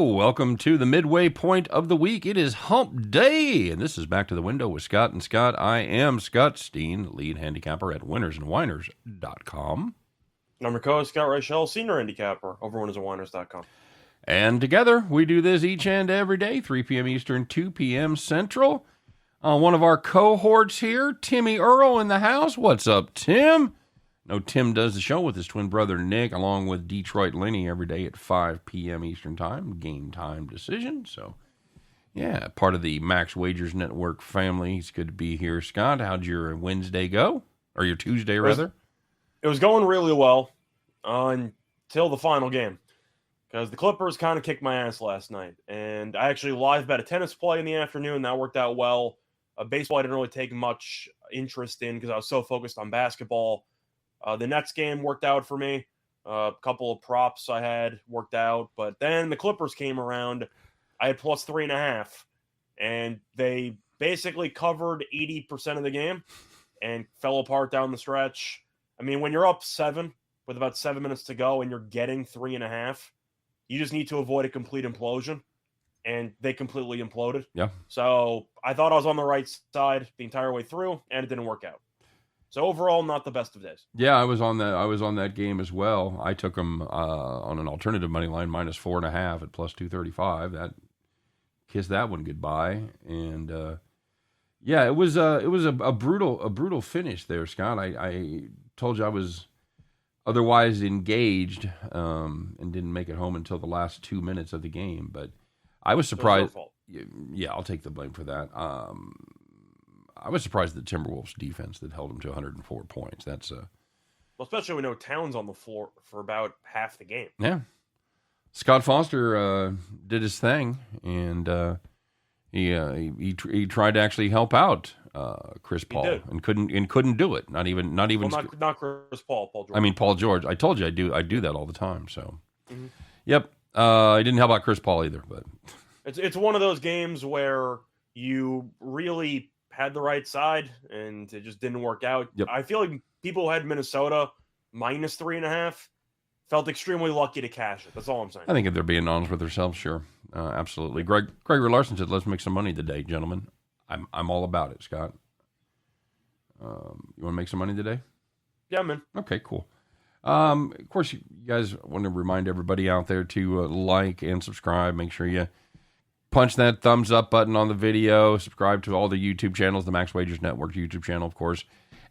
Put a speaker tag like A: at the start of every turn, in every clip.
A: welcome to the midway point of the week. It is hump day, and this is Back to the Window with Scott and Scott. I am Scott Steehn, lead handicapper at winnersandwhiners.com.
B: I'm your co-host, Scott Reichel, senior handicapper over winnersandwhiners.com.
A: And together, we do this each and every day, 3 p.m. Eastern, 2 p.m. Central. One of our cohorts here, Timmy Earl in the house. What's up, Tim? No, Tim does the show with his twin brother, Nick, along with Detroit Lenny every day at 5 p.m. Eastern Time, game time decision. So, yeah, part of the Max Wagers Network family. It's good to be here. Scott, how'd your Wednesday go? Or your Tuesday, rather?
B: It was going really well until the final game, because the Clippers kind of kicked my ass last night. And I actually live bet a tennis play in the afternoon. That worked out well. Baseball, I didn't really take much interest in because I was so focused on basketball. The Nets game worked out for me. A couple of props I had worked out. But then the Clippers came around. I had plus 3.5. And they basically covered 80% of the game and fell apart down the stretch. I mean, when you're up 7 with about 7 minutes to go and you're getting 3.5, you just need to avoid a complete implosion. And they completely imploded.
A: Yeah.
B: So I thought I was on the right side the entire way through, and it didn't work out. So overall, not the best of days.
A: Yeah, I was on that game as well. I took them on an alternative money line minus 4.5 at plus 235. That kissed that one goodbye. And yeah, it was a brutal finish there, Scott. I told you I was otherwise engaged and didn't make it home until the last 2 minutes of the game. But I was surprised. Yeah, I'll take the blame for that. I was surprised at the Timberwolves defense that held them to 104 points. That's well,
B: especially when no Towns on the floor for about half the game.
A: Yeah, Scott Foster did his thing, and he tried to actually help out Chris Paul and couldn't do it. Not even
B: not Chris Paul. Paul George.
A: I mean Paul George. I told you I do that all the time. So, Yep. I didn't help out Chris Paul either, but
B: it's one of those games where you really had the right side and it just didn't work out.
A: Yep.
B: I feel like people who had Minnesota minus 3.5 felt extremely lucky to cash it. That's all I'm saying.
A: I think if they're being honest with themselves, sure, absolutely. Gregor Larson said, "Let's make some money today, gentlemen." I'm all about it, Scott. You want to make some money today?
B: Yeah, man.
A: Okay, cool. Of course, you guys want to remind everybody out there to like and subscribe. Make sure you punch that thumbs up button on the video. Subscribe to all the YouTube channels, the Max Wagers Network YouTube channel, of course,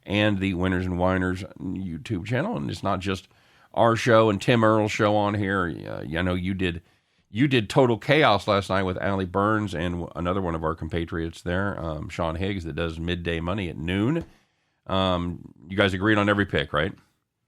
A: and the Winners and Whiners YouTube channel. And it's not just our show and Tim Earl's show on here. I know you did Total Chaos last night with Allie Burns and another one of our compatriots there, Sean Higgs, that does Midday Money at noon. You guys agreed on every pick, right?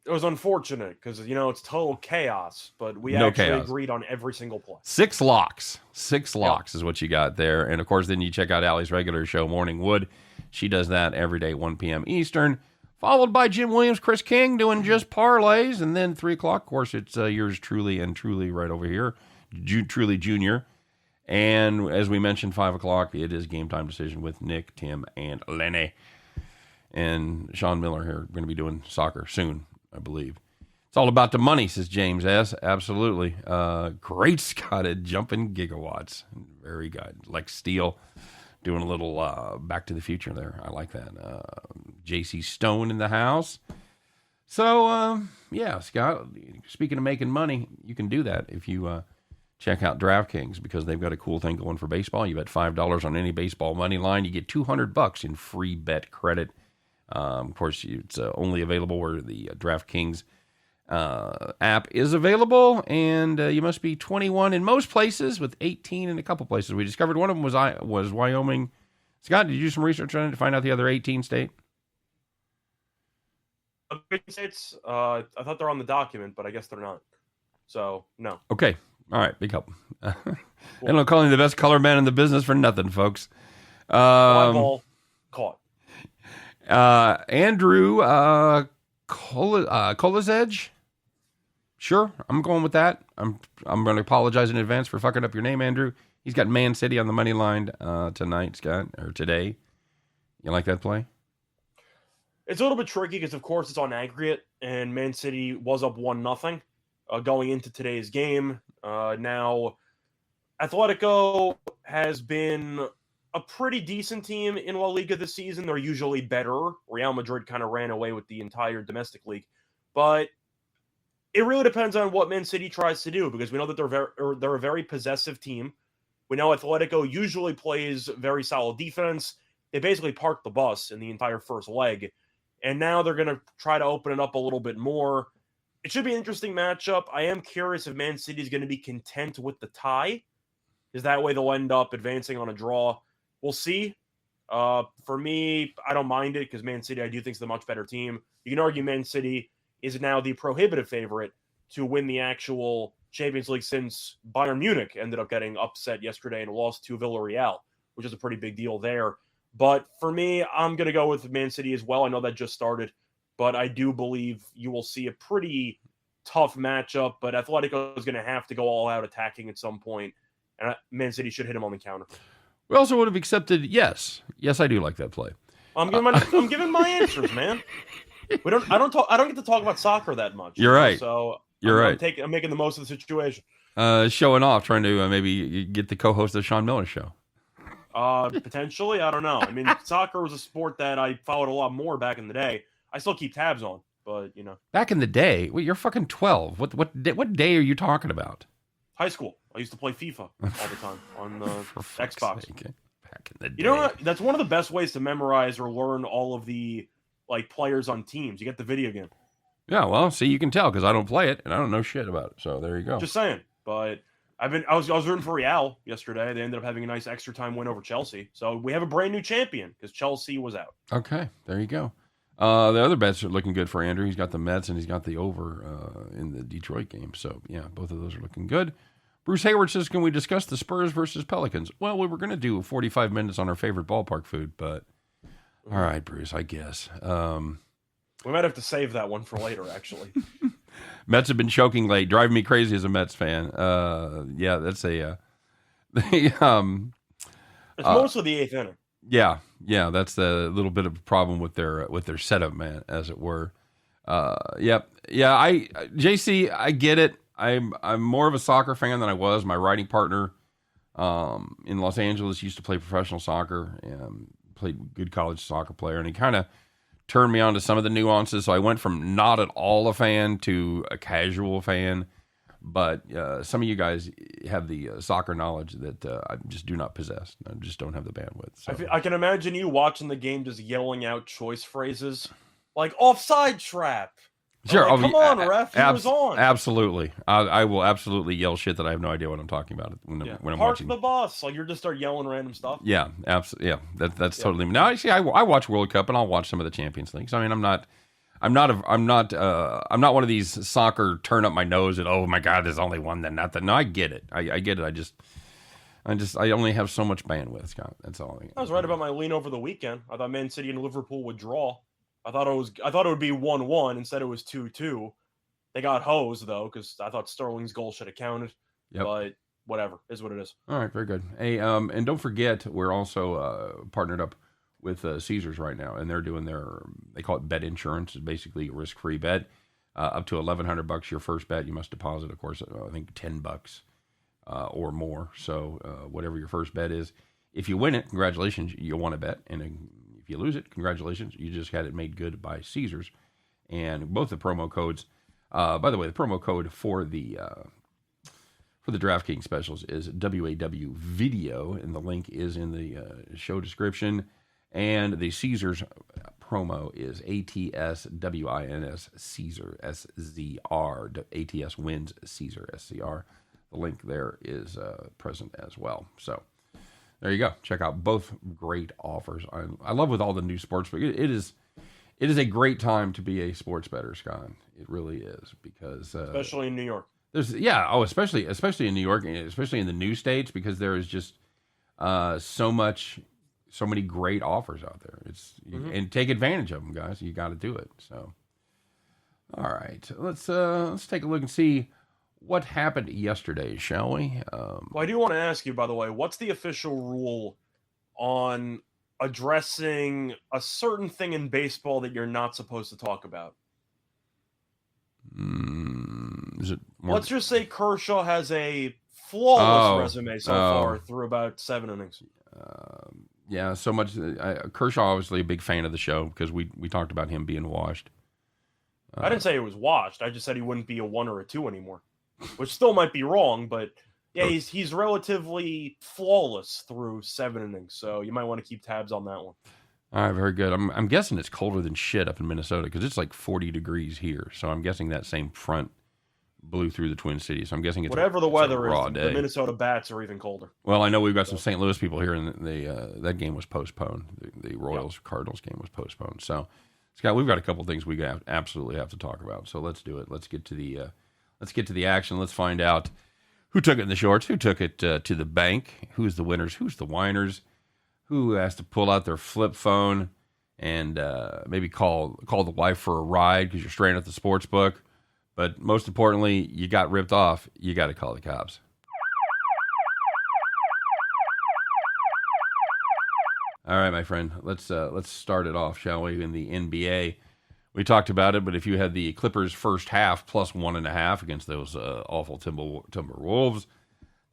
B: It was unfortunate because, it's total chaos, but we actually agreed on every single play.
A: Six locks is what you got there. And, of course, then you check out Allie's regular show, Morning Wood. She does that every day, 1 p.m. Eastern, followed by Jim Williams, Chris King doing just parlays. And then 3 o'clock, of course, it's yours truly right over here, Truly Junior. And as we mentioned, 5 o'clock, it is Game Time Decision with Nick, Tim, and Lenny. And Sean Miller here going to be doing soccer soon, I believe. It's all about the money, says James S. Absolutely. Great, Scott, at jumping gigawatts. Very good. Like Steele doing a little Back to the Future there. I like that. J.C. Stone in the house. So, yeah, Scott, speaking of making money, you can do that if you check out DraftKings, because they've got a cool thing going for baseball. You bet $5 on any baseball money line, you get $200 in free bet credit. Of course, it's only available where the DraftKings app is available, and you must be 21 in most places, with 18 in a couple places. We discovered one of them was Wyoming. Scott, did you do some research on it to find out the other 18 state?
B: States, I thought they're on the document, but I guess they're not. So, no.
A: Okay. All right. Big help. And I'm calling you the best color man in the business for nothing, folks.
B: Ball caught.
A: Andrew Kolazedge. Sure, I'm going with that. I'm going to apologize in advance for fucking up your name, Andrew. He's got Man City on the money line tonight, Scott, or today. You like that play?
B: It's a little bit tricky because, of course, it's on aggregate, and Man City was up 1-0 going into today's game. Now, Atletico has been a pretty decent team in La Liga this season. They're usually better. Real Madrid kind of ran away with the entire domestic league. But it really depends on what Man City tries to do, because we know that they're a very possessive team. We know Atletico usually plays very solid defense. They basically parked the bus in the entire first leg, and now they're going to try to open it up a little bit more. It should be an interesting matchup. I am curious if Man City is going to be content with the tie, because that way they'll end up advancing on a draw. We'll see. For me, I don't mind it, because Man City, I do think, is the much better team. You can argue Man City is now the prohibitive favorite to win the actual Champions League, since Bayern Munich ended up getting upset yesterday and lost to Villarreal, which is a pretty big deal there. But for me, I'm going to go with Man City as well. I know that just started, but I do believe you will see a pretty tough matchup. But Atletico is going to have to go all out attacking at some point, and Man City should hit him on the counter.
A: We also would have accepted yes. Yes, I do like that play.
B: I'm giving my answers, man. I don't get to talk about soccer that much.
A: You're right.
B: So
A: You're right.
B: I'm making the most of the situation.
A: Showing off, trying to maybe get the co-host of the Sean Miller show.
B: Potentially, I don't know. I mean, soccer was a sport that I followed a lot more back in the day. I still keep tabs on, but you know.
A: Back in the day, wait, you're fucking 12. What day are you talking about?
B: High school. I used to play FIFA all the time on the Xbox.
A: Sake. Back in the day.
B: You know what? That's one of the best ways to memorize or learn all of the players on teams. You get the video game.
A: Yeah, well, see, you can tell because I don't play it and I don't know shit about it. So there you go.
B: Just saying. But I was rooting for Real yesterday. They ended up having a nice extra time win over Chelsea. So we have a brand new champion because Chelsea was out.
A: Okay, there you go. The other bets are looking good for Andrew. He's got the Mets and he's got the over in the Detroit game. So yeah, both of those are looking good. Bruce Hayward says, can we discuss the Spurs versus Pelicans? Well, we were going to do 45 minutes on our favorite ballpark food, but all right, Bruce, I guess.
B: We might have to save that one for later, actually.
A: Mets have been choking late, driving me crazy as a Mets fan. Yeah, that's a.
B: It's mostly the eighth inning.
A: Yeah, that's the little bit of a problem with their setup, man, as it were. Yep, yeah. JC, I get it. I'm more of a soccer fan than I was. My writing partner in Los Angeles used to play professional soccer and played good college soccer player, and he kind of turned me on to some of the nuances. So I went from not at all a fan to a casual fan. But some of you guys have the soccer knowledge that I just do not possess. I just don't have the bandwidth. So.
B: I can imagine you watching the game just yelling out choice phrases like offside trap.
A: Sure.
B: Like, come on, ref. He was on.
A: Absolutely. I will absolutely yell shit that I have no idea what I'm talking about when I'm watching.
B: Park the bus. Like, you're just start yelling random stuff.
A: Yeah, absolutely. Yeah, that's totally. Now, actually, I watch World Cup and I'll watch some of the Champions Leagues. I mean, I'm not one of these soccer turn up my nose and, oh my God, there's only one, then nothing. No, I get it. I get it. I only have so much bandwidth, Scott. That's all.
B: I was right about my lean over the weekend. I thought Man City and Liverpool would draw. I thought it would be 1-1. Instead, it was 2-2. They got hosed though, because I thought Sterling's goal should have counted. Yep. But whatever, is what it is.
A: All right, very good. Hey, and don't forget, we're also partnered up with Caesars right now, and they're doing they call it bet insurance. It's basically a risk-free bet. Up to $1,100 your first bet. You must deposit, of course, I think $10 or more. So whatever your first bet is, if you win it, congratulations, you won a bet. And if you lose it, congratulations, you just had it made good by Caesars. And both the promo codes, by the way, the promo code for the DraftKings specials is WAW Video, and the link is in the show description. And the Caesars promo is ATSWINS Caesar SZR. ATS wins Caesar SCR. The link there is present as well. So there you go. Check out both great offers. I love with all the new sports, but it is a great time to be a sports bettor, Scott. It really is, because
B: especially in New York.
A: Especially in New York, and especially in the new states, because there is just so many great offers out there. And take advantage of them, guys. You got to do it. So, all right, let's take a look and see what happened yesterday, shall we?
B: Well, I do want to ask you, by the way, what's the official rule on addressing a certain thing in baseball that you're not supposed to talk about?
A: Is it more...
B: Let's just say Kershaw has a flawless resume so far through about 7 innings.
A: Yeah, so much. Kershaw, obviously a big fan of the show because we talked about him being washed.
B: I didn't say it was washed. I just said he wouldn't be a 1 or a 2 anymore, which still might be wrong, but yeah, he's relatively flawless through 7 innings, so you might want to keep tabs on that one.
A: All right, very good. I'm guessing it's colder than shit up in Minnesota because it's like 40 degrees here. So I'm guessing that same front blew through the Twin Cities. So I'm guessing it's
B: whatever the weather
A: raw
B: is.
A: day.
B: The Minnesota Bats are even colder.
A: Well, I know we've got some St. Louis people here, and that game was postponed. The Royals Cardinals game was postponed. So, Scott, we've got a couple things we absolutely have to talk about. So let's do it. Let's get to the action. Let's find out who took it in the shorts, who took it to the bank, who's the winners, who's the whiners, who has to pull out their flip phone and maybe call the wife for a ride because you're stranded at the sports book. But most importantly, you got ripped off. You got to call the cops. All right, my friend. Let's start it off, shall we? In the NBA, we talked about it, but if you had the Clippers first half plus 1.5 against those awful Timberwolves,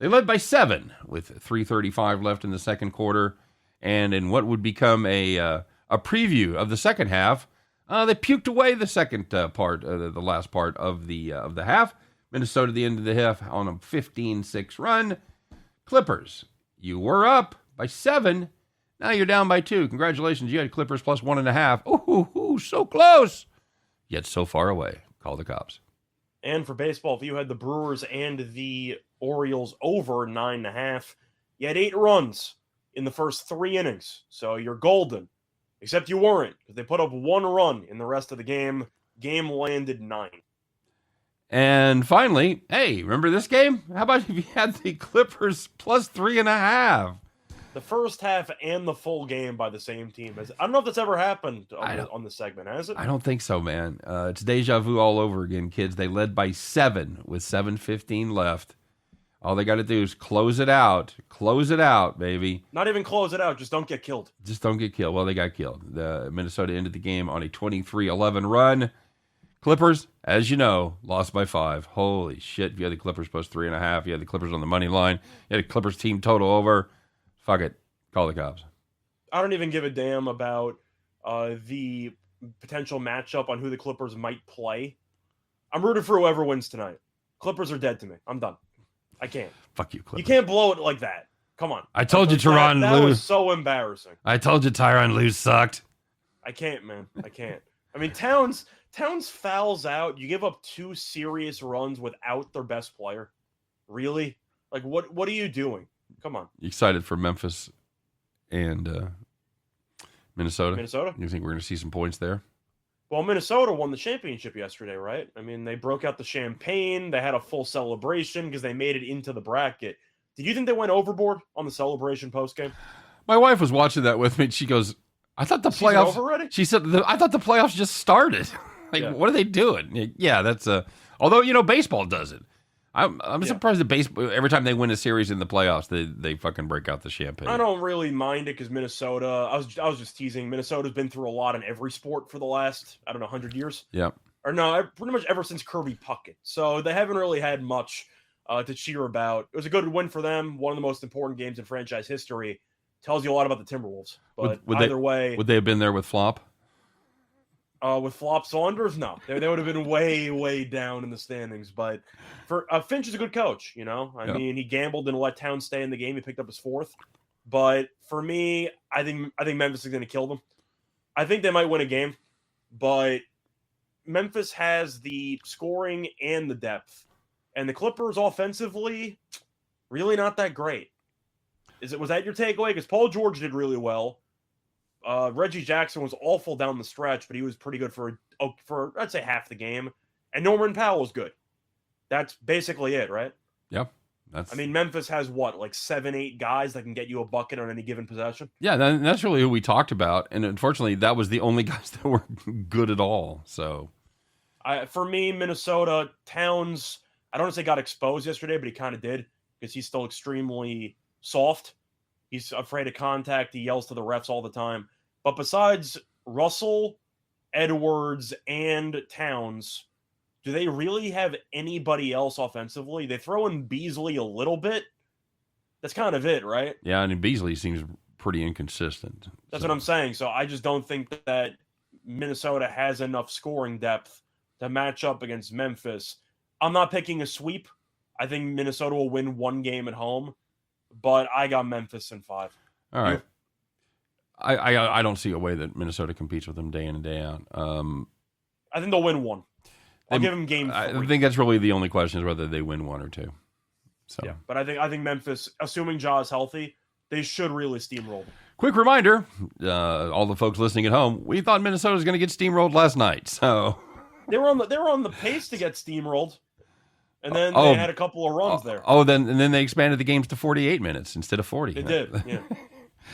A: they led by 7 with 3:35 left in the second quarter, and in what would become a preview of the second half. They puked away the second part, the last part of the half. Minnesota at the end of the half on a 15-6 run. Clippers, you were up by 7. Now you're down by 2. Congratulations, you had Clippers plus 1.5. Ooh, so close, yet so far away. Call the cops.
B: And for baseball, if you had the Brewers and the Orioles over 9.5, you had 8 runs in the first 3 innings. So you're golden. Except you weren't, because they put up 1 run in the rest of the game. Game landed 9.
A: And finally, hey, remember this game? How about if you had the Clippers plus 3.5?
B: The first half and the full game by the same team. I don't know if that's ever happened on the segment, has it?
A: I don't think so, man. It's deja vu all over again, kids. They led by 7 with 7:15 left. All they got to do is close it out. Close it out, baby.
B: Not even close it out. Just don't get killed.
A: Just don't get killed. Well, they got killed. The Minnesota ended the game on a 23-11 run. Clippers, as you know, lost by 5. Holy shit. If you had the Clippers plus 3.5, you had the Clippers on the money line, you had a Clippers team total over. Fuck it. Call the cops.
B: I don't even give a damn about the potential matchup on who the Clippers might play. I'm rooting for whoever wins tonight. Clippers are dead to me. I'm done. I can't.
A: Fuck you, Clippers.
B: You can't blow it like that. Come on.
A: I told you Tyronn
B: Lue. That was so embarrassing.
A: I told you Tyronn Lue sucked.
B: I can't, man. I can't. I mean, Towns fouls out. You give up 2 serious runs without their best player. Really? Like, what are you doing? Come on.
A: You excited for Memphis and Minnesota?
B: Minnesota?
A: You think we're going to see some points there?
B: Well, Minnesota won the championship yesterday, right? I mean, they broke out the champagne. They had a full celebration because they made it into the bracket. Did you think they went overboard on the celebration postgame?
A: My wife was watching that with me, and she goes, I thought the playoffs...
B: over already?
A: She said, I thought the playoffs just started. What are they doing? Yeah, that's... although, baseball does it. I'm surprised that baseball, every time they win a series in the playoffs, they fucking break out the champagne.
B: I don't really mind it because Minnesota, I was just teasing. Minnesota's been through a lot in every sport for the last, 100 years.
A: Yeah.
B: Or no, pretty much ever since Kirby Puckett. So they haven't really had much to cheer about. It was a good win for them. One of the most important games in franchise history. Tells you a lot about the Timberwolves. But either way.
A: Would they have been there with Flop?
B: With Flop Saunders? No. They would have been way, way down in the standings. But for Finch is a good coach, I mean, he gambled and let Towns stay in the game. He picked up his 4th. But for me, I think Memphis is going to kill them. I think they might win a game. But Memphis has the scoring and the depth. And the Clippers offensively, really not that great. Was that your takeaway? Because Paul George did really well. Reggie Jackson was awful down the stretch, but he was pretty good for I'd say half the game. And Norman Powell was good. That's basically it, right?
A: Yeah.
B: Memphis has like 7-8 guys that can get you a bucket on any given possession.
A: Yeah, that's really who we talked about. And unfortunately, that was the only guys that were good at all. So,
B: for me, Minnesota, Towns, I don't want to say got exposed yesterday, but he kind of did because he's still extremely soft. He's afraid of contact. He yells to the refs all the time. But besides Russell, Edwards, and Towns, do they really have anybody else offensively? They throw in Beasley a little bit. That's kind of it, right?
A: Yeah, and Beasley seems pretty inconsistent.
B: That's what I'm saying. So I just don't think that Minnesota has enough scoring depth to match up against Memphis. I'm not picking a sweep. I think Minnesota will win one game at home, but I got Memphis in 5.
A: All right. I don't see a way that Minnesota competes with them day in and day out.
B: I think they'll win one. I'll give them game 3.
A: I think that's really the only question is whether they win 1 or 2. So
B: yeah, but I think Memphis, assuming Ja is healthy, they should really steamroll them.
A: Quick reminder, all the folks listening at home, we thought Minnesota was going to get steamrolled last night. So
B: they were on the pace to get steamrolled, and then they had a couple of runs there.
A: Then they expanded the games to 48 minutes instead of 40.
B: They did, yeah.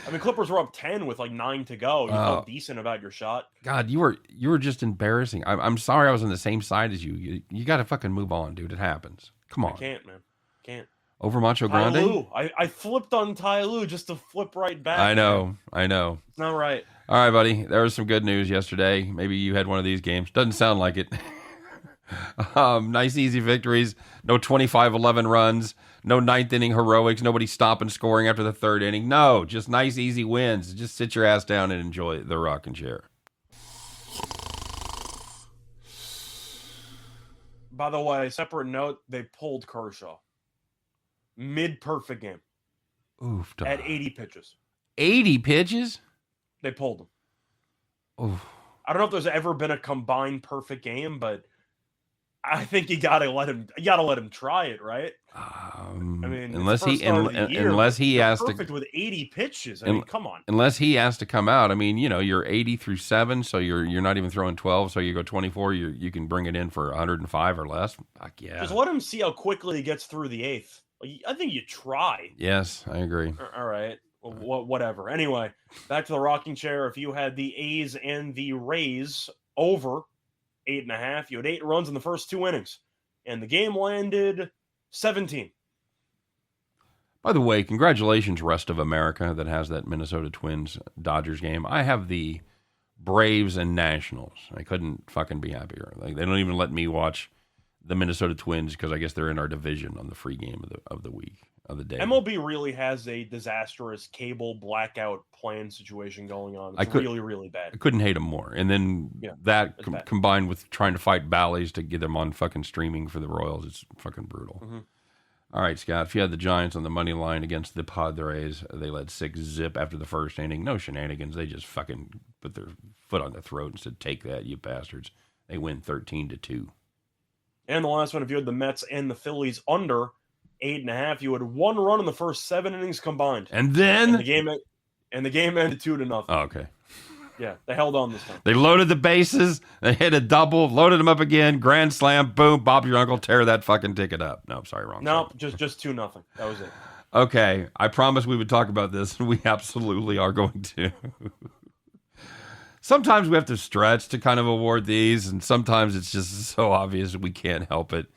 B: I mean, Clippers were up 10 with like 9 to go. You felt decent about your shot.
A: God, you were just embarrassing. I'm sorry I was on the same side as you. You got to fucking move on, dude. It happens. Come on.
B: I can't, man. Can't.
A: Over Macho Grande?
B: Ty Lue. I flipped on Ty Lue just to flip right back.
A: I know.
B: It's not right.
A: All right, buddy. There was some good news yesterday. Maybe you had one of these games. Doesn't sound like it. Nice, easy victories. No 25-11 runs. No ninth inning heroics. Nobody stopping scoring after the 3rd inning. No, just nice, easy wins. Just sit your ass down and enjoy the rocking chair.
B: By the way, separate note, they pulled Kershaw. Mid-perfect game.
A: Oof. Dog.
B: At 80 pitches.
A: 80 pitches?
B: They pulled him.
A: Oof.
B: I don't know if there's ever been a combined perfect game, but I think you gotta let him try it, right? I mean,
A: unless he has to
B: perfect with 80 pitches. I mean, come on.
A: Unless he has to come out. I mean, you're 80 through 7, so you're not even throwing 12, so you go 24. You can bring it in for 105 or less. Fuck yeah.
B: Just let him see how quickly he gets through the 8th. I think you try.
A: Yes, I agree.
B: All right. Well, whatever. Anyway, back to the rocking chair. If you had the A's and the Rays over 8.5, you had 8 runs in the first 2 innings, and the game landed 17.
A: By the way, congratulations, rest of America that has that Minnesota Twins Dodgers game. I have the Braves and Nationals. I couldn't fucking be happier. Like, they don't even let me watch the Minnesota Twins because I guess they're in our division on the free game of the week, of the day.
B: MLB really has a disastrous cable blackout plan situation going on. It's really, really bad.
A: I couldn't hate them more. And then combined with trying to fight Bally's to get them on fucking streaming for the Royals, it's fucking brutal.
B: Mm-hmm.
A: All right, Scott, if you had the Giants on the money line against the Padres, they led 6-0 after the first inning. No shenanigans. They just fucking put their foot on their throat and said, take that, you bastards. They win 13-2.
B: And the last one, if you had the Mets and the Phillies under 8.5, you had 1 run in the first 7 innings combined.
A: And then
B: the game ended 2-0.
A: Oh, okay.
B: Yeah, they held on this time.
A: They loaded the bases. They hit a double, loaded them up again, grand slam, boom, Bob your uncle, tear that fucking ticket up. No, sorry, wrong.
B: No, just 2-0. That was it.
A: Okay, I promised we would talk about this, and we absolutely are going to. Sometimes we have to stretch to kind of award these, and sometimes it's just so obvious we can't help it.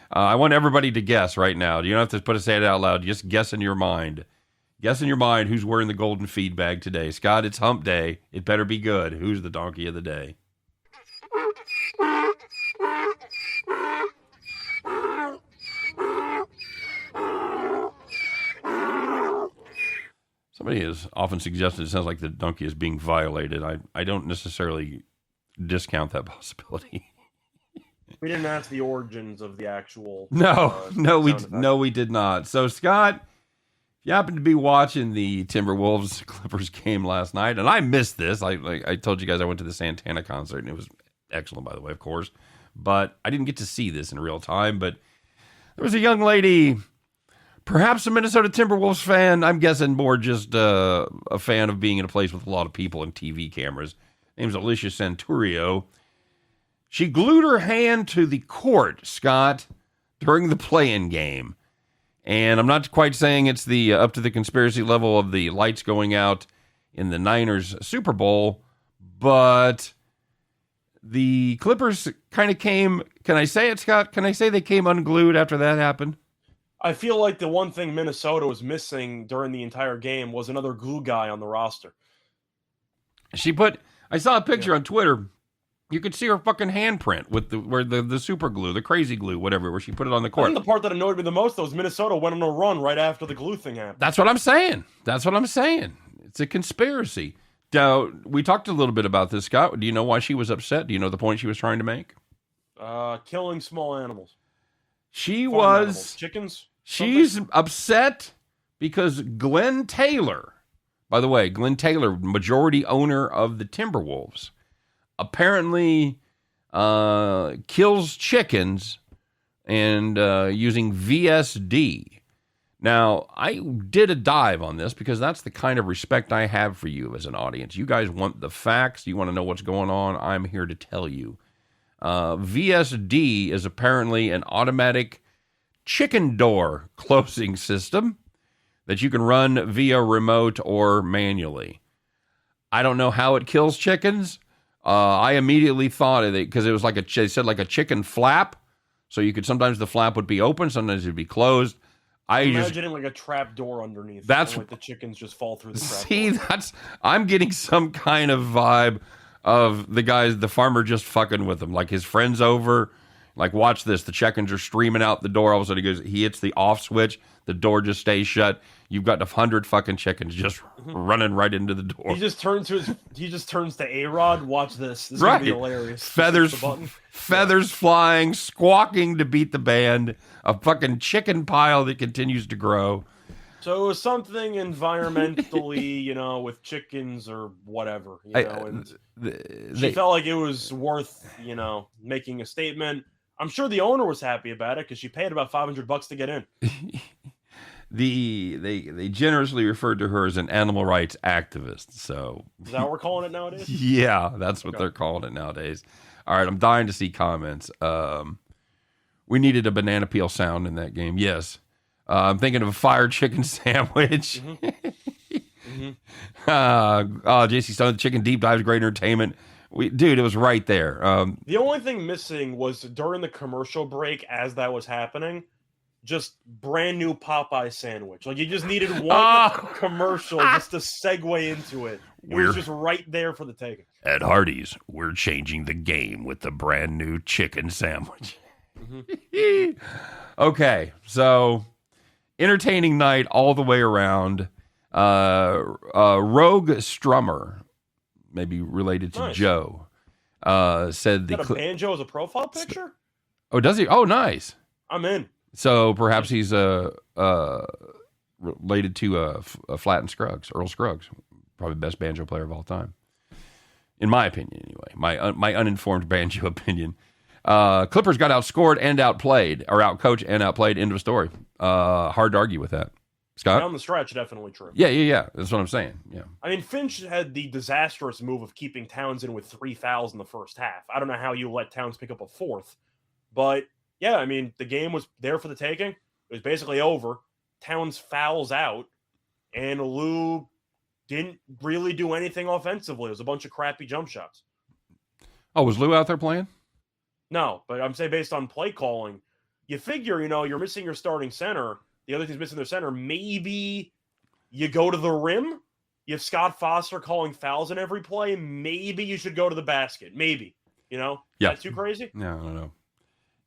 A: I want everybody to guess right now. You don't have to say it out loud. Just guess in your mind. Guess in your mind who's wearing the golden feed bag today. Scott, it's hump day. It better be good. Who's the donkey of the day? Somebody has often suggested it sounds like the donkey is being violated. I don't necessarily discount that possibility.
B: We didn't ask the origins of the actual.
A: We did not. So, Scott, if you happen to be watching the Timberwolves Clippers game last night, and I missed this. I told you guys I went to the Santana concert, and it was excellent, by the way, of course. But I didn't get to see this in real time. But there was a young lady, perhaps a Minnesota Timberwolves fan. I'm guessing more just a fan of being in a place with a lot of people and TV cameras. Her name's Alicia Santurio. She glued her hand to the court, Scott, during the play-in game. And I'm not quite saying it's the up to the conspiracy level of the lights going out in the Niners Super Bowl, but the Clippers kind of came, can I say it, Scott? Can I say they came unglued after that happened?
B: I feel like the one thing Minnesota was missing during the entire game was another glue guy on the roster.
A: I saw a picture on Twitter You could see her fucking handprint with the super glue, the crazy glue, whatever, where she put it on the
B: I
A: court.
B: think the part that annoyed me the most, though, was Minnesota went on a run right after the glue thing happened.
A: That's what I'm saying. It's a conspiracy. Now, we talked a little bit about this, Scott. Do you know why she was upset? Do you know the point she was trying to make?
B: Killing small animals.
A: Animals.
B: Chickens?
A: She's upset because Glenn Taylor, by the way, majority owner of the Timberwolves, apparently kills chickens and using VSD. Now, I did a dive on this because that's the kind of respect I have for you as an audience. You guys want the facts. You want to know what's going on. I'm here to tell you. VSD is apparently an automatic chicken door closing system that you can run via remote or manually. I don't know how it kills chickens. I immediately thought of it because it was they said like a chicken flap. So you could, sometimes the flap would be open, sometimes it'd be closed.
B: Imagining like a trap door underneath.
A: That's
B: like the chickens just fall through the trap.
A: See, I'm getting some kind of vibe of the farmer just fucking with him. Like his friend's over, like, watch this. The chickens are streaming out the door. All of a sudden he hits the off switch. The door just stays shut. You've got 100 fucking chickens just running right into the door.
B: He just turns to A-Rod. Watch this. This is gonna be hilarious.
A: Feathers flying, squawking to beat the band. A fucking chicken pile that continues to grow.
B: So it was something environmentally, with chickens or whatever, and she felt like it was worth, making a statement. I'm sure the owner was happy about it because she paid about $500 to get in.
A: They generously referred to her as an animal rights activist. So
B: is that what we're calling it nowadays?
A: Yeah, that's what they're calling it nowadays. All right, I'm dying to see comments. We needed a banana peel sound in that game. Yes. I'm thinking of a fried chicken sandwich. JC Stone, the chicken deep dive is great entertainment. Dude, it was right there.
B: The only thing missing was during the commercial break, as that was happening, just brand new Popeye sandwich. Like, you just needed one commercial just to segue into it. It was just right there for the taking.
A: At Hardee's, we're changing the game with the brand new chicken sandwich. Okay, so entertaining night all the way around. Rogue Strummer, maybe related to Joe, said
B: the banjo as a profile picture.
A: Oh, does he? Oh, nice.
B: I'm in.
A: So perhaps he's related to Flatt and Scruggs, Earl Scruggs, probably the best banjo player of all time, in my opinion. Anyway, my uninformed banjo opinion. Clippers got outscored and outplayed, or outcoached and outplayed. End of story. Hard to argue with that. Scott?
B: Down the stretch, definitely true.
A: Yeah. That's what I'm saying. Yeah.
B: I mean, Finch had the disastrous move of keeping Towns in with 3 fouls in the first half. I don't know how you let Towns pick up a fourth. But, yeah, I mean, the game was there for the taking. It was basically over. Towns fouls out. And Lou didn't really do anything offensively. It was a bunch of crappy jump shots.
A: Oh, was Lou out there playing?
B: No, but I'm saying based on play calling, you figure, you're missing your starting center. The other team's missing their center. Maybe you go to the rim. You have Scott Foster calling fouls in every play. Maybe you should go to the basket. Maybe, Yeah. That's too crazy?
A: No, I don't know.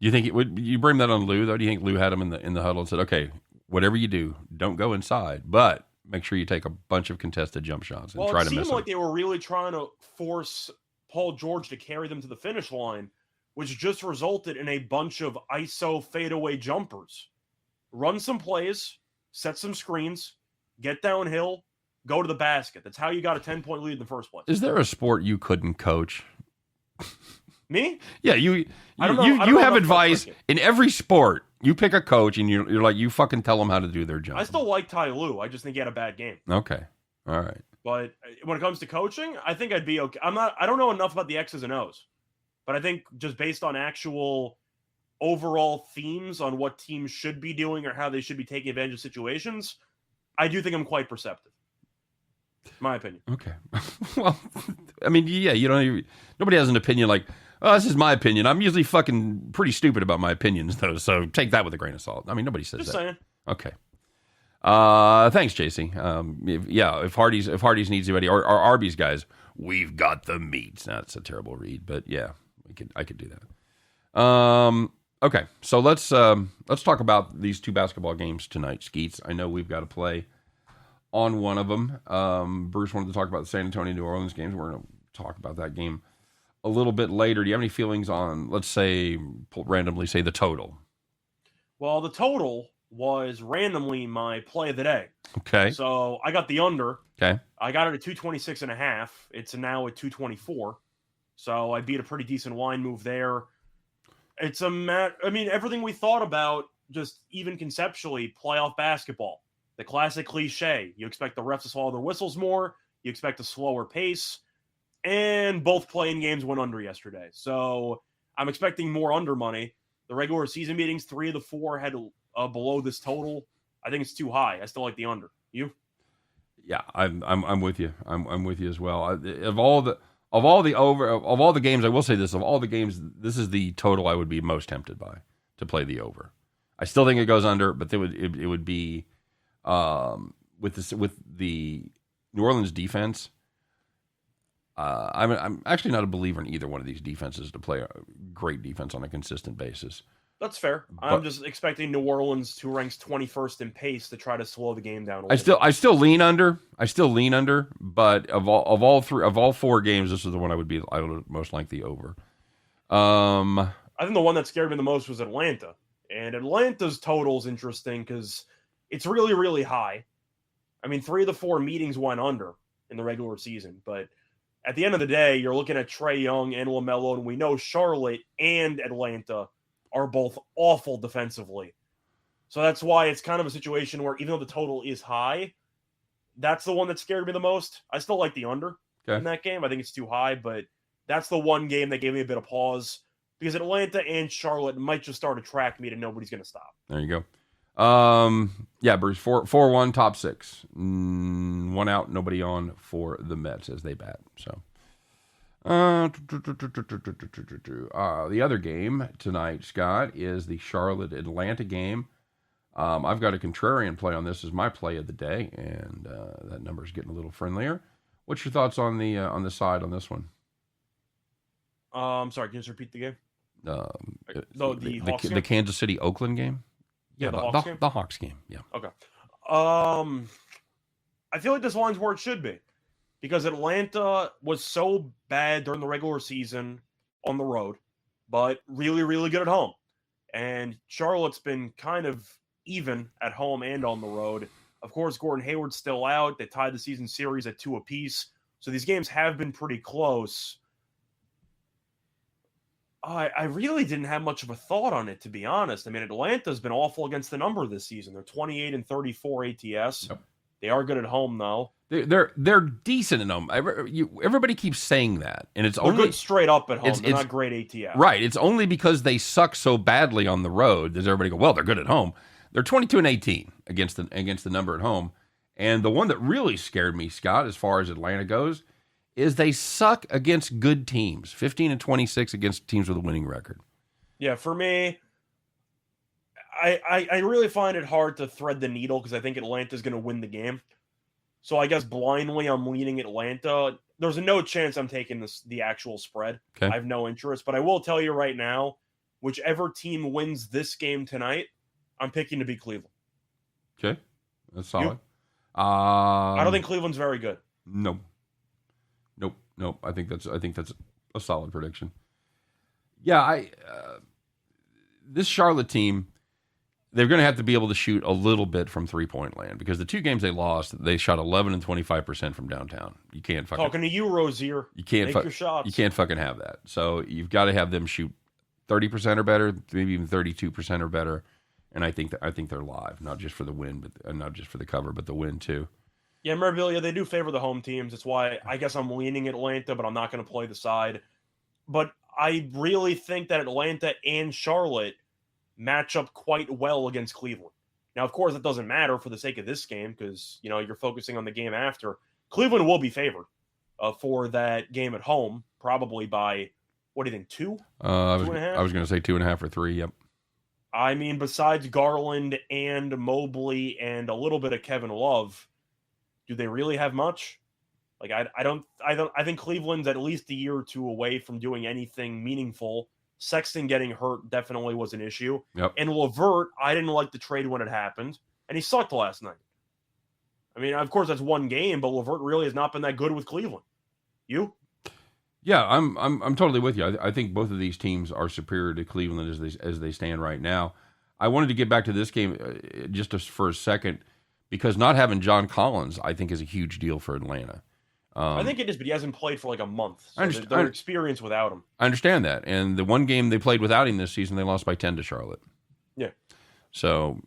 A: Do you think you bring that on Lou, though? Do you think Lou had him in the huddle and said, okay, whatever you do, don't go inside, but make sure you take a bunch of contested jump shots and try to miss them?
B: It seemed like they were really trying to force Paul George to carry them to the finish line, which just resulted in a bunch of ISO fadeaway jumpers. Run some plays, set some screens, get downhill, go to the basket. That's how you got a 10-point lead in the first place.
A: Is there a sport you couldn't coach?
B: Me?
A: Yeah, you have advice in every sport. You pick a coach and you're like, you fucking tell them how to do their job.
B: I still like Ty Lue. I just think he had a bad game.
A: Okay. All right.
B: But when it comes to coaching, I think I'd be okay. I don't know enough about the X's and O's. But I think just based on actual overall themes on what teams should be doing or how they should be taking advantage of situations, I do think I'm quite perceptive. My opinion.
A: Okay. Well, I mean, yeah, nobody has an opinion like, oh, this is my opinion. I'm usually fucking pretty stupid about my opinions, though, so take that with a grain of salt. I mean, nobody says
B: just
A: that.
B: Saying.
A: Okay. Thanks, JC. If Hardee's needs anybody, or Arby's guys, We've got the meats. That's a terrible read, but yeah, I could do that. Okay, so let's talk about these two basketball games tonight, Skeets. I know we've got to play on one of them. Bruce wanted to talk about the San Antonio New Orleans games. We're going to talk about that game a little bit later. Do you have any feelings on, let's say, randomly say the total?
B: Well, the total was randomly my play of the day.
A: Okay.
B: So I got the under.
A: Okay.
B: I got it at 226.5. It's now at 224. So I beat a pretty decent line move there. It's I mean, everything we thought about, just even conceptually, playoff basketball. The classic cliche. You expect the refs to swallow their whistles more. You expect a slower pace. And both playing games went under yesterday. So I'm expecting more under money. The regular season meetings, 3 of the 4 had below this total. I think it's too high. I still like the under. You?
A: Yeah, I'm with you. I'm with you as well. Of all the games, I will say this: of all the games, this is the total I would be most tempted by to play the over. I still think it goes under, but it would be with the New Orleans defense. I'm actually not a believer in either one of these defenses to play a great defense on a consistent basis.
B: That's fair. I'm just expecting New Orleans, who ranks 21st in pace, to try to slow the game down.
A: I still lean under. But of all 4 games, this is the one I would most like the over.
B: I think the one that scared me the most was Atlanta, and Atlanta's total is interesting because it's really, really high. I mean, 3 of the 4 meetings went under in the regular season, but at the end of the day, you're looking at Trae Young and LaMelo, and we know Charlotte and Atlanta are both awful defensively. So that's why it's kind of a situation where even though the total is high, that's the one that scared me the most. I still like the under in that game. I think it's too high, but that's the one game that gave me a bit of pause because Atlanta and Charlotte might just start a track meet and nobody's going to stop.
A: There you go. Yeah, Bruce, 4-1, top 6. 1 out, nobody on for the Mets as they bat. So, the other game tonight, Scott, is the Charlotte-Atlanta game. I've got a contrarian play on this as my play of the day, and that number is getting a little friendlier. What's your thoughts on the side on this one?
B: Sorry, can you just repeat the game?
A: The Kansas City Oakland game.
B: Yeah, the
A: Hawks game. Yeah.
B: Okay. I feel like this line's where it should be because Atlanta was so bad during the regular season on the road, but really, really good at home. And Charlotte's been kind of even at home and on the road. Of course, Gordon Hayward's still out. They tied the season series at 2 apiece. So these games have been pretty close. I really didn't have much of a thought on it, to be honest. I mean, Atlanta's been awful against the number this season. They're 28 and 34 ATS. Yep. They are good at home, though.
A: They're decent at home. Everybody keeps saying that, and they're only
B: good straight up at home. They're not great ATS.
A: Right. It's only because they suck so badly on the road does everybody go, well, they're good at home. They're 22 and 18 against the number at home. And the one that really scared me, Scott, as far as Atlanta goes, is they suck against good teams. 15 and 26 against teams with a winning record.
B: Yeah, for me, I really find it hard to thread the needle because I think Atlanta's going to win the game. So I guess blindly I'm leaning Atlanta. There's no chance I'm taking the actual spread. Okay. I have no interest. But I will tell you right now, whichever team wins this game tonight, I'm picking to beat Cleveland.
A: Okay. That's solid.
B: I don't think Cleveland's very good.
A: Nope. I think that's a solid prediction. Yeah, this Charlotte team, they're going to have to be able to shoot a little bit from 3-point land because the 2 games they lost, they shot 11 and 25% from downtown. You can't fucking
B: talking to you, Rozier.
A: You can't
B: make your shots.
A: You can't fucking have that. So you've got to have them shoot 30% or better, maybe even 32% or better. And I think they're live, not just for the win, but not just for the cover, but the win too.
B: Yeah, Merbilia, they do favor the home teams. That's why I guess I'm leaning Atlanta, but I'm not going to play the side. But I really think that Atlanta and Charlotte match up quite well against Cleveland. Now, of course, it doesn't matter for the sake of this game because, you're focusing on the game after. Cleveland will be favored for that game at home, probably by, what do you think, 2? 2.5?
A: I was going to say 2.5 or 3, yep.
B: I mean, besides Garland and Mobley and a little bit of Kevin Love, do they really have much? Like I think Cleveland's at least a year or two away from doing anything meaningful. Sexton getting hurt definitely was an issue.
A: Yep.
B: And LeVert, I didn't like the trade when it happened, and he sucked last night. I mean, of course that's one game, but LeVert really has not been that good with Cleveland. You?
A: Yeah, I'm totally with you. I think both of these teams are superior to Cleveland as they stand right now. I wanted to get back to this game for a second because not having John Collins, I think, is a huge deal for Atlanta.
B: I think it is, but he hasn't played for like a month. So they're experienced without him.
A: I understand that. And the one game they played without him this season, they lost by 10 to Charlotte.
B: Yeah.
A: So,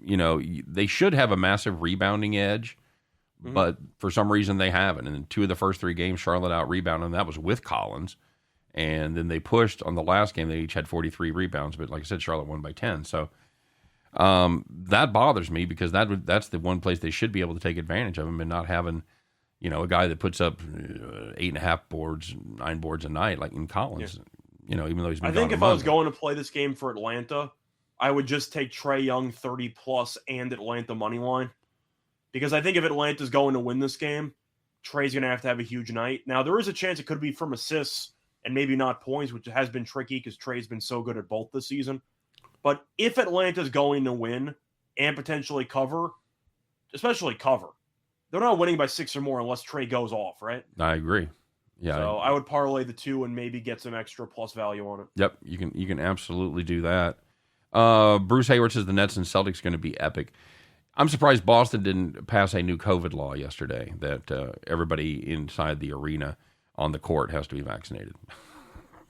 A: they should have a massive rebounding edge, but for some reason they haven't. And in 2 of the first 3 games, Charlotte out-rebounded, and that was with Collins. And then they pushed on the last game. They each had 43 rebounds, but like I said, Charlotte won by 10. So that bothers me because that's the one place they should be able to take advantage of him and not having – a guy that puts up 8.5 boards, 9 boards a night, like in Collins, even though he's been
B: I think if I was going to play this game for Atlanta, I would just take Trae Young 30+ and Atlanta money line. Because I think if Atlanta's going to win this game, Trae's going to have a huge night. Now, there is a chance it could be from assists and maybe not points, which has been tricky because Trae's been so good at both this season. But if Atlanta's going to win and potentially cover, especially cover, they're not winning by 6 or more unless Trae goes off, right?
A: I agree. Yeah.
B: So I would parlay the 2 and maybe get some extra plus value on it.
A: Yep, you can absolutely do that. Bruce Hayward says the Nets and Celtics are going to be epic. I'm surprised Boston didn't pass a new COVID law yesterday that everybody inside the arena on the court has to be vaccinated.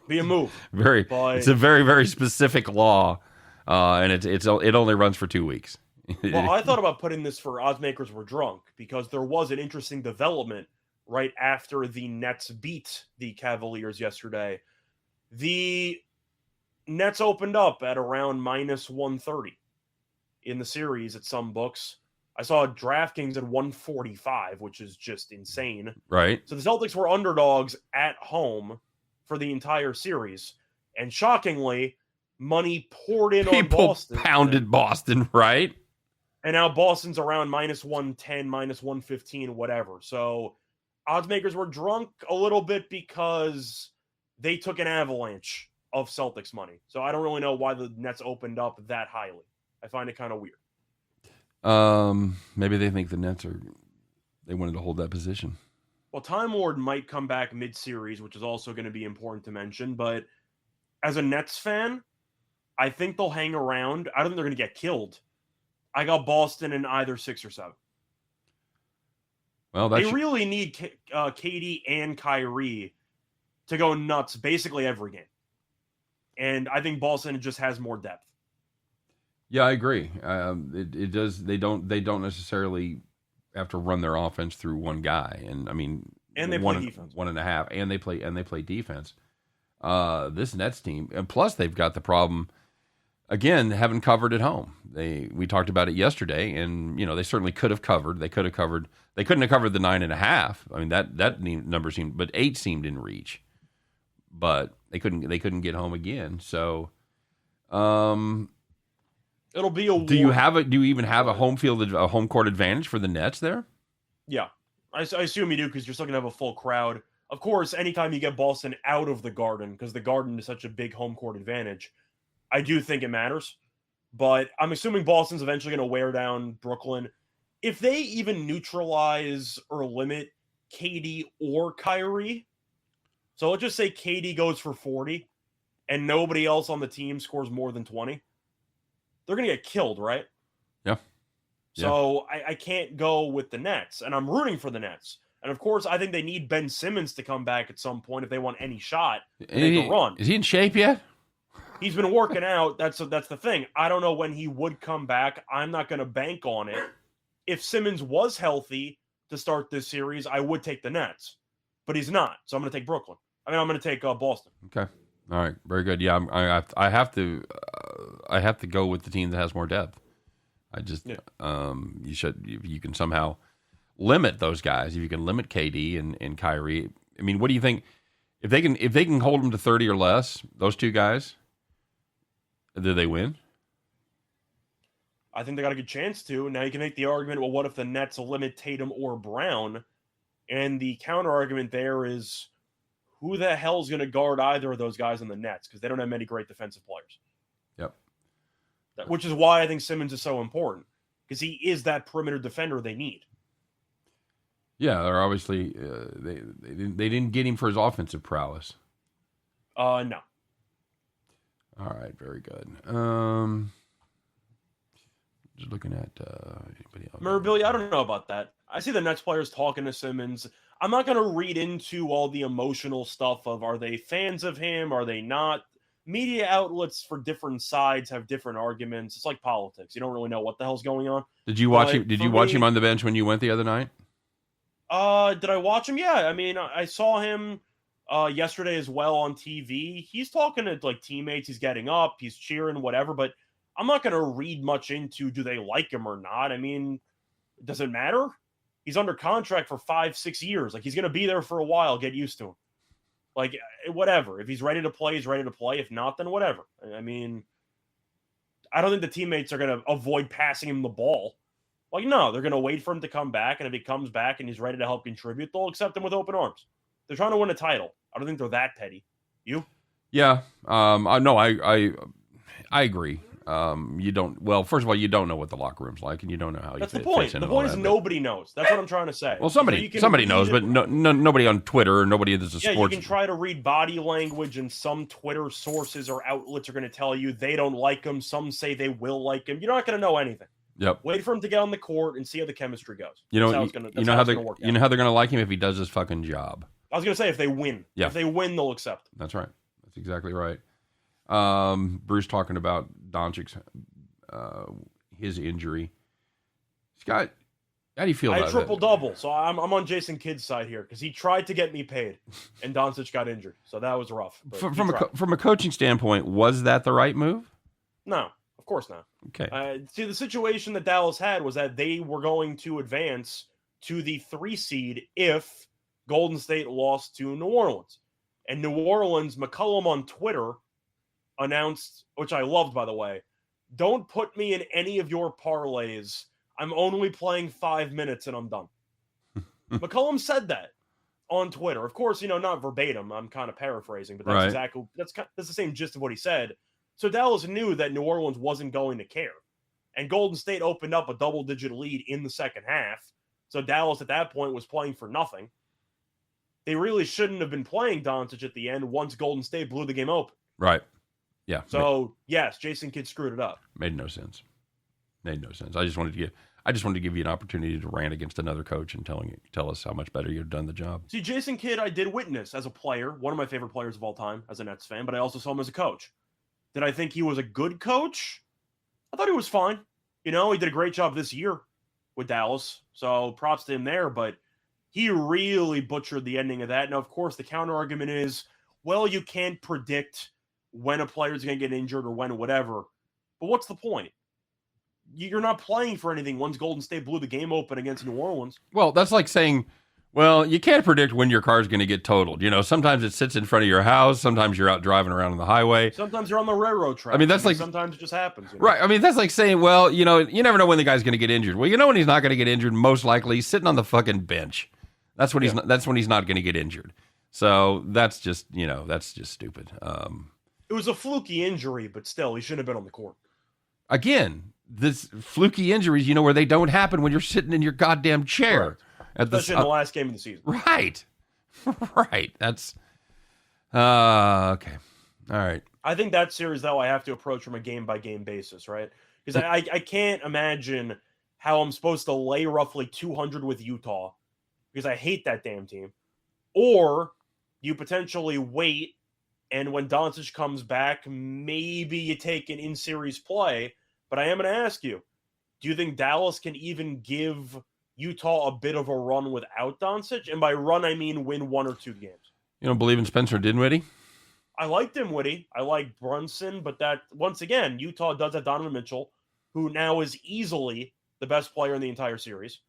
B: Be a move.
A: It's a very, very specific law, and it only runs for 2 weeks.
B: Well, I thought about putting this for Odds Makers Were Drunk because there was an interesting development right after the Nets beat the Cavaliers yesterday. The Nets opened up at around minus 130 in the series at some books. I saw DraftKings at 145, which is just insane.
A: Right.
B: So the Celtics were underdogs at home for the entire series. And shockingly, money poured in on Boston.
A: People pounded Boston, right?
B: And now Boston's around minus 110, minus 115, whatever. So odds makers were drunk a little bit because they took an avalanche of Celtics money. So I don't really know why the Nets opened up that highly. I find it kind of weird.
A: Maybe they think the Nets they wanted to hold that position.
B: Well, Time Lord might come back mid-series, which is also going to be important to mention. But as a Nets fan, I think they'll hang around. I don't think they're going to get killed. I got Boston in either 6 or 7.
A: Well,
B: they really need KD and Kyrie to go nuts basically every game. And I think Boston just has more depth.
A: Yeah, I agree. It does. They don't necessarily have to run their offense through one guy. And I mean,
B: and they play defense
A: 1.5, and they play defense. This Nets team, and plus they've got the problem. Again, haven't covered at home. We talked about it yesterday, and they certainly could have covered. They could have covered. They couldn't have covered the 9.5. I mean that number seemed, but 8 seemed in reach. But they couldn't get home again. So,
B: it'll be a war.
A: Do you even have a home court advantage for the Nets there?
B: Yeah, I assume you do because you're still gonna have a full crowd. Of course, anytime you get Boston out of the Garden, because the Garden is such a big home court advantage, I do think it matters. But I'm assuming Boston's eventually going to wear down Brooklyn. If they even neutralize or limit KD or Kyrie, so let's just say KD goes for 40 and nobody else on the team scores more than 20, they're going to get killed, right?
A: Yeah.
B: So I can't go with the Nets, and I'm rooting for the Nets. And of course, I think they need Ben Simmons to come back at some point if they want any shot to make a run.
A: Is he in shape yet?
B: He's been working out. That's the thing. I don't know when he would come back. I'm not going to bank on it. If Simmons was healthy to start this series, I would take the Nets. But he's not, so I'm going to take Brooklyn. I'm going to take Boston.
A: Okay. All right. Very good. Yeah, I have to go with the team that has more depth. You can somehow limit those guys. If you can limit KD and Kyrie, I mean, what do you think? If they can hold them to 30 or less, those two guys, do they win?
B: I think they got a good chance to. Now you can make the argument, well, what if the Nets limit Tatum or Brown? And the counter argument there is, who the hell is going to guard either of those guys in the Nets? Because they don't have many great defensive players.
A: Yep.
B: Which is why I think Simmons is so important, because he is that perimeter defender they need.
A: Yeah, they're obviously they didn't get him for his offensive prowess.
B: No.
A: All right, very good. Just looking at anybody else.
B: Billy, I don't know about that. I see the Nets players talking to Simmons. I'm not going to read into all the emotional stuff of, are they fans of him? Are they not? Media outlets for different sides have different arguments. It's like politics. You don't really know what the hell's going on.
A: Did you watch him? Did you watch him on the bench when you went the other night?
B: Did I watch him? Yeah. I mean, I saw him yesterday as well on TV. He's talking to like teammates. He's getting up. He's cheering, whatever. But I'm not going to read much into, do they like him or not? I mean, does it matter? He's under contract for 5-6 years. Like, he's going to be there for a while. Get used to him. Like, whatever. If he's ready to play, he's ready to play. If not, then whatever. I mean, I don't think the teammates are going to avoid passing him the ball. Like, no, they're going to wait for him to come back. And if he comes back and he's ready to help contribute, they'll accept him with open arms. They're trying to win a title. I don't think they're that petty. You?
A: Yeah. I agree. You don't. Well, first of all, you don't know what the locker room's like, and you don't know how.
B: That's the point. The point is nobody knows. That's what I'm trying to say.
A: Well, somebody knows, but nobody on Twitter or nobody that's a sports.
B: You can try to read body language, and some Twitter sources or outlets are going to tell you they don't like him. Some say they will like him. You're not going to know anything.
A: Yep.
B: Wait for him to get on the court and see how the chemistry goes.
A: You know how they're going to like him if he does his fucking job.
B: I was going to say if they win.
A: Yeah.
B: If they win, they'll accept him.
A: That's right. That's exactly right. Bruce talking about Doncic's his injury. Scott, how do you feel about that?
B: I triple-double, so I'm on Jason Kidd's side here because he tried to get me paid, and Doncic got injured, so that was rough.
A: From a coaching standpoint, was that the right move?
B: No, of course not.
A: Okay.
B: See, the situation that Dallas had was that they were going to advance to the 3 seed if Golden State lost to New Orleans. And New Orleans, McCollum on Twitter announced, which I loved, by the way, don't put me in any of your parlays. I'm only playing 5 minutes and I'm done. McCollum said that on Twitter. Of course, not verbatim. I'm kind of paraphrasing, but that's exactly that's the same gist of what he said. So Dallas knew that New Orleans wasn't going to care. And Golden State opened up a double-digit lead in the second half. So Dallas at that point was playing for nothing. They really shouldn't have been playing Doncic at the end once Golden State blew the game open.
A: Right. Yeah.
B: So, yes, Jason Kidd screwed it up.
A: Made no sense. I just wanted to give you an opportunity to rant against another coach and tell us how much better you've done the job.
B: See, Jason Kidd, I did witness as a player, one of my favorite players of all time as a Nets fan, but I also saw him as a coach. Did I think he was a good coach? I thought he was fine. He did a great job this year with Dallas, so props to him there, but he really butchered the ending of that. Now, of course, the counter argument is, well, you can't predict when a player's going to get injured or when whatever. But what's the point? You're not playing for anything once Golden State blew the game open against New Orleans.
A: Well, that's like saying, well, you can't predict when your car's going to get totaled. Sometimes it sits in front of your house. Sometimes you're out driving around on the highway.
B: Sometimes you're on the railroad track.
A: I mean, that's like
B: sometimes it just happens.
A: Right. I mean, that's like saying, well, you never know when the guy's going to get injured. Well, when he's not going to get injured, most likely he's sitting on the fucking bench. That's when that's when he's not going to get injured. So that's just stupid.
B: It was a fluky injury, but still, he shouldn't have been on the court.
A: Again, this fluky injuries, where they don't happen when you're sitting in your goddamn chair.
B: Especially in the last game of the season.
A: Right. Right. That's okay. All right.
B: I think that series, though, I have to approach from a game-by-game basis, right? Because I can't imagine how I'm supposed to lay roughly 200 with Utah, because I hate that damn team. Or you potentially wait, and when Doncic comes back, maybe you take an in-series play. But I am going to ask you, do you think Dallas can even give Utah a bit of a run without Doncic? And by run, I mean win 1 or 2 games.
A: You don't believe in Spencer Dinwiddie?
B: I like Dinwiddie. I like Brunson. But that, once again, Utah does have Donovan Mitchell, who now is easily the best player in the entire series.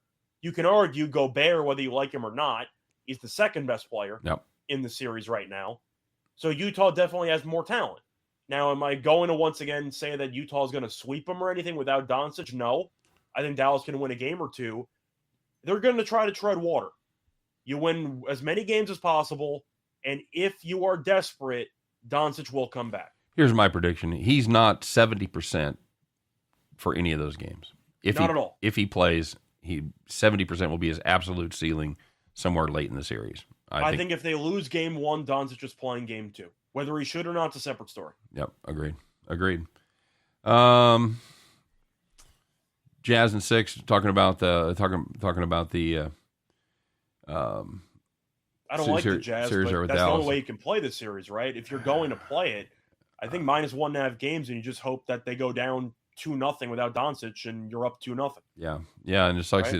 B: You can argue Gobert, whether you like him or not, he's the second best player in the series right now. So Utah definitely has more talent. Now, am I going to once again say that Utah is going to sweep them or anything without Doncic? No. I think Dallas can win a game or two. They're going to try to tread water. You win as many games as possible, and if you are desperate, Doncic will come back.
A: Here's my prediction. He's not 70% for any of those games.
B: Not at all.
A: If he plays, 70% will be his absolute ceiling somewhere late in the series.
B: I think if they lose game 1, Doncic is playing game 2. Whether he should or not is a separate story.
A: Yep, agreed. Jazz and 6 talking about the
B: I don't like the Jazz, but that's the only way you can play this series, right? If you're going to play it, I think minus 1.5 games, and you just hope that they go down 2-0 without Doncic, and you're up 2-0.
A: Yeah, and it sucks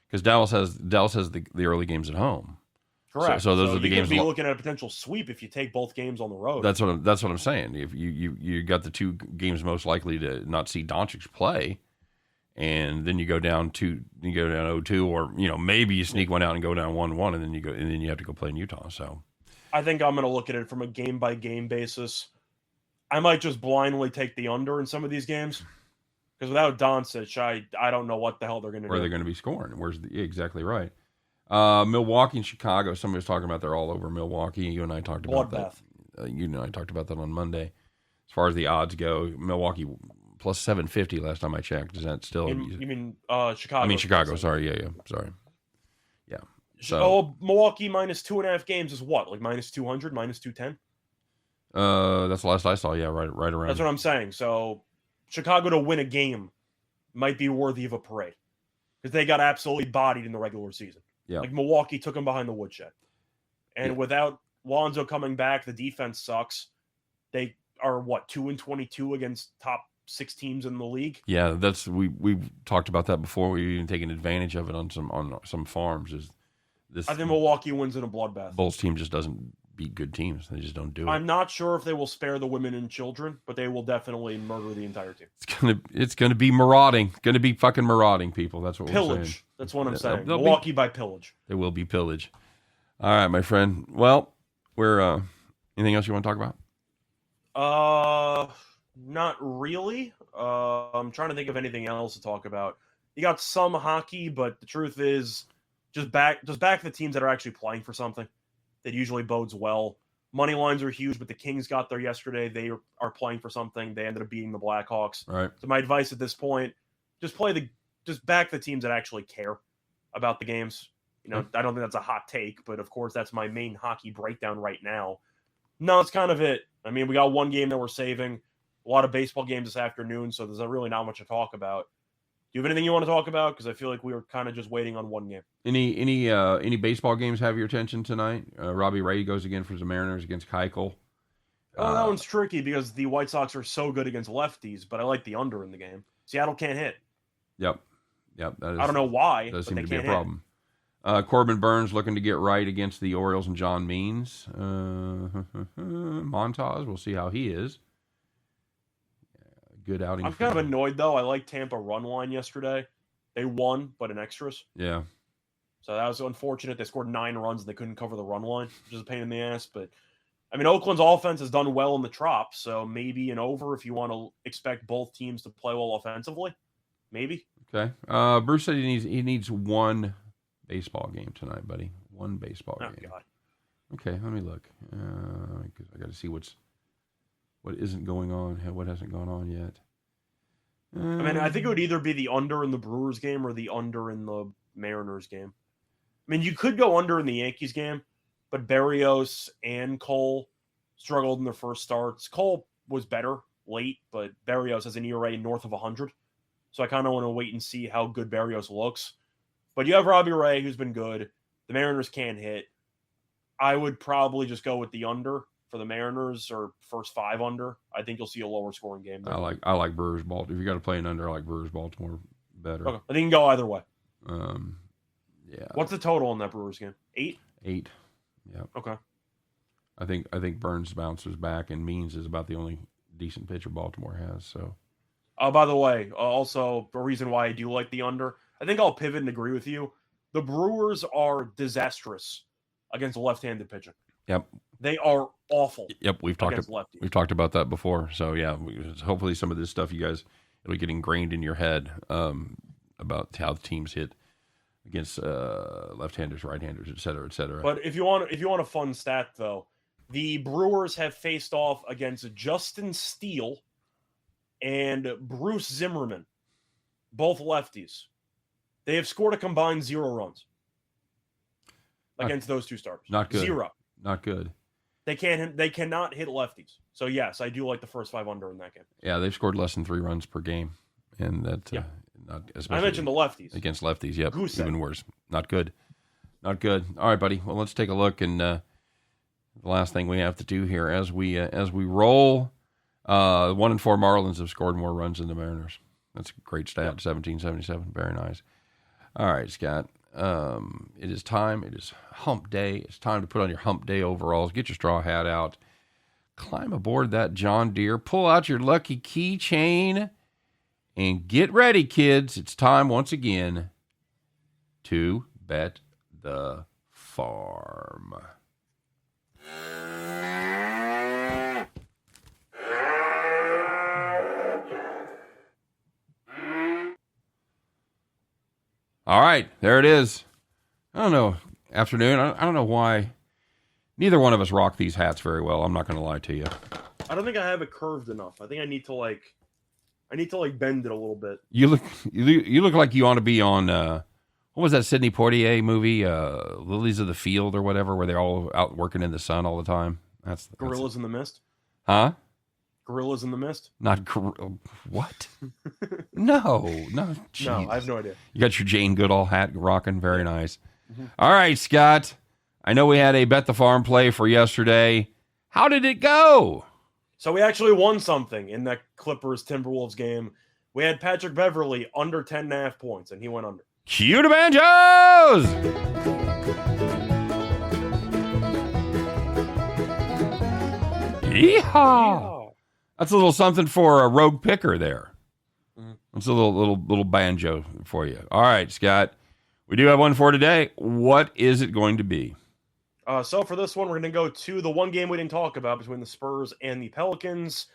A: because Dallas has the early games at home.
B: Correct.
A: So those are the games.
B: You could be looking at a potential sweep if you take both games on the road.
A: That's what I'm saying. If you got the 2 games most likely to not see Doncic play, and then you go down 0-2, or maybe you sneak one out and go down 1-1, and then you have to go play in Utah. So
B: I think I'm going to look at it from a game by game basis. I might just blindly take the under in some of these games because without Doncic, I don't know what the hell they're going to do.
A: Where they're going to be scoring? Exactly right. Milwaukee and Chicago. Somebody was talking about they're all over Milwaukee. You and I talked about that. You and I talked about that on Monday. As far as the odds go, Milwaukee plus 750 last time I checked. Is that still?
B: You mean Chicago?
A: I mean Chicago. Sorry, yeah. Sorry. Yeah. So
B: Milwaukee minus 2.5 games is what? Like minus 200, minus 210?
A: That's the last I saw. Yeah, right around.
B: That's what I'm saying. So Chicago to win a game might be worthy of a parade because they got absolutely bodied in the regular season.
A: Yeah.
B: Like Milwaukee took them behind the woodshed. And without Lonzo coming back, the defense sucks. They are 2-22 against top 6 teams in the league.
A: Yeah, we talked about that before. We've even taken advantage of it on some farms.
B: I think Milwaukee wins in a bloodbath.
A: Bulls team just doesn't beat good teams. They just don't do it.
B: I'm not sure if they will spare the women and children, but they will definitely murder the entire team.
A: It's gonna be marauding. Gonna be fucking marauding, people. That's what
B: pillage.
A: We're saying.
B: That's what I'm saying. Milwaukee by pillage.
A: There will be pillage. All right, my friend. Well, we're anything else you want to talk
B: about? Not really. I'm trying to think of anything else to talk about. You got some hockey, but the truth is, just back the teams that are actually playing for something. That usually bodes well. Money lines are huge, but the Kings got there yesterday. They are playing for something. They ended up beating the Blackhawks.
A: Right.
B: So my advice at this point, just back the teams that actually care about the games. I don't think that's a hot take, but of course that's my main hockey breakdown right now. No, it's kind of it. I mean, we got one game that we're saving. A lot of baseball games this afternoon, so there's really not much to talk about. Do you have anything you want to talk about? Because I feel like we were kind of just waiting on one game.
A: Any baseball games have your attention tonight? Robbie Ray goes again for the Mariners against Keuchel.
B: Oh, that one's tricky because the White Sox are so good against lefties, but I like the under in the game. Seattle can't hit.
A: Yep. I
B: don't know why.
A: Does seem to be a problem. Corbin Burns looking to get right against the Orioles and John Means. Montage, we'll see how he is. Good outing.
B: I'm kind of annoyed, though. I like Tampa run line yesterday. They won, but in extras.
A: Yeah.
B: So that was unfortunate. They scored 9 runs and they couldn't cover the run line, which is a pain in the ass. But, I mean, Oakland's offense has done well in the Trop, so maybe an over if you want to expect both teams to play well offensively. Maybe.
A: Okay. Bruce said he needs one baseball game tonight, buddy. One baseball game.
B: God.
A: Okay, let me look. I got to see what isn't going on, what hasn't gone on yet.
B: I mean, I think it would either be the under in the Brewers game or the under in the Mariners game. I mean, you could go under in the Yankees game, but Berrios and Cole struggled in their first starts. Cole was better late, but Berrios has an ERA north of 100. So I kind of want to wait and see how good Berrios looks. But you have Robbie Ray, who's been good. The Mariners can hit. I would probably just go with the under for the Mariners or first 5 under. I think you'll see a lower scoring game there.
A: I like Brewers Baltimore. If you got to play an under, I like Brewers Baltimore better.
B: Okay. I think you can go either way.
A: Yeah.
B: What's the total on that Brewers game? 8?
A: 8. Yeah.
B: Okay.
A: I think Burns bounces back, and Means is about the only decent pitcher Baltimore has. So.
B: By the way, also a reason why I do like the under. I think I'll pivot and agree with you. The Brewers are disastrous against left-handed pitching.
A: Yep.
B: They are awful.
A: Yep, we've talked about that before. So yeah, hopefully some of this stuff it'll get ingrained in your head about how the teams hit against left-handers, right-handers, et cetera, et cetera.
B: But if you want a fun stat though, the Brewers have faced off against Justin Steele and Bruce Zimmerman, both lefties. They have scored a combined 0 runs against those two starters.
A: Not good.
B: 0.
A: Not good.
B: They cannot hit lefties. So yes, I do like the first 5 under in that game.
A: Yeah, they've scored less than 3 runs per game, and that not especially.
B: I mentioned the lefties
A: against lefties. Yep,
B: Goose
A: even worse. Not good. Not good. All right, buddy. Well, let's take a look, and the last thing we have to do here as we roll. 1-4 Marlins have scored more runs than the Mariners. That's a great stat. 1777. Very nice. All right, Scott. It is time. It is hump day. It's time to put on your hump day overalls. Get your straw hat out. Climb aboard that John Deere. Pull out your lucky keychain. And get ready, kids. It's time once again to bet the farm. All right, there it is. I don't know, afternoon. I don't know why neither one of us rock these hats very well. I'm not going to lie to you.
B: I don't think I have it curved enough. I think I need to bend it a little bit.
A: You look like you ought to be on what was that Sidney Poitier movie, Lilies of the Field or whatever, where they're all out working in the sun all the time. That's
B: Gorillas in the Mist.
A: Huh?
B: Gorillas in the Mist?
A: Not what? No. Geez.
B: No, I have no idea.
A: You got your Jane Goodall hat rocking. Very nice. Mm-hmm. All right, Scott. I know we had a Bet the Farm play for yesterday. How did it go?
B: So we actually won something in that Clippers-Timberwolves game. We had Patrick Beverley under 10.5 points, and he went under.
A: Cue the banjos! Yeehaw! That's a little something for a rogue picker there. That's a little banjo for you. All right, Scott. We do have one for today. What is it going to be?
B: So for this one, we're going to go to the one game we didn't talk about between the Spurs and the Pelicans.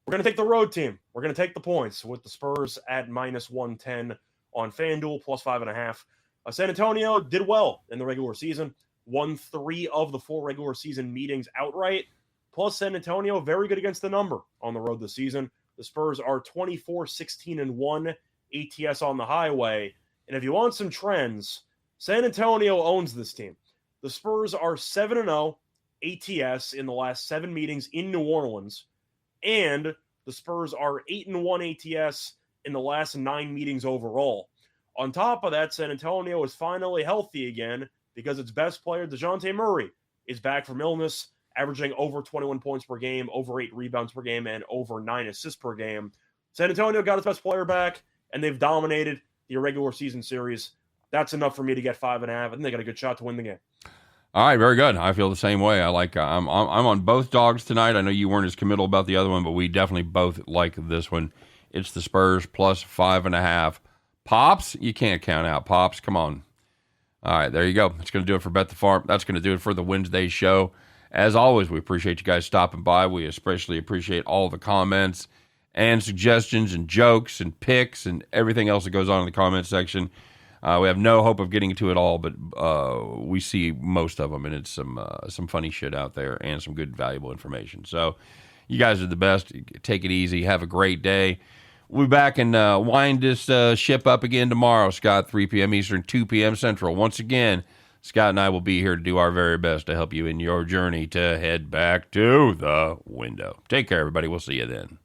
B: We're going to take the road team. We're going to take the points with the Spurs at -110 on FanDuel, +5.5. San Antonio did well in the regular season. Won 3 of the 4 regular season meetings outright. Plus, San Antonio, very good against the number on the road this season. The Spurs are 24-16-1 ATS on the highway. And if you want some trends, San Antonio owns this team. The Spurs are 7-0 ATS in the last 7 meetings in New Orleans. And the Spurs are 8-1 ATS in the last 9 meetings overall. On top of that, San Antonio is finally healthy again because its best player, DeJounte Murray, is back from illness, averaging over 21 points per game, over 8 rebounds per game, and over 9 assists per game. San Antonio got its best player back, and they've dominated the regular season series. That's enough for me to get 5.5. I think they got a good shot to win the game.
A: All right, very good. I feel the same way. I like. I'm on both dogs tonight. I know you weren't as committal about the other one, but we definitely both like this one. It's the Spurs +5.5. Pops, you can't count out Pops. Come on. All right, there you go. That's going to do it for Bet the Farm. That's going to do it for the Wednesday show. As always, we appreciate you guys stopping by. We especially appreciate all the comments and suggestions and jokes and picks and everything else that goes on in the comment section. We have no hope of getting to it all, but we see most of them, and it's some funny shit out there and some good, valuable information. So you guys are the best. Take it easy. Have a great day. We'll be back and wind this ship up again tomorrow, Scott, 3 p.m. Eastern, 2 p.m. Central. Once again, Scott and I will be here to do our very best to help you in your journey to head back to the window. Take care, everybody. We'll see you then.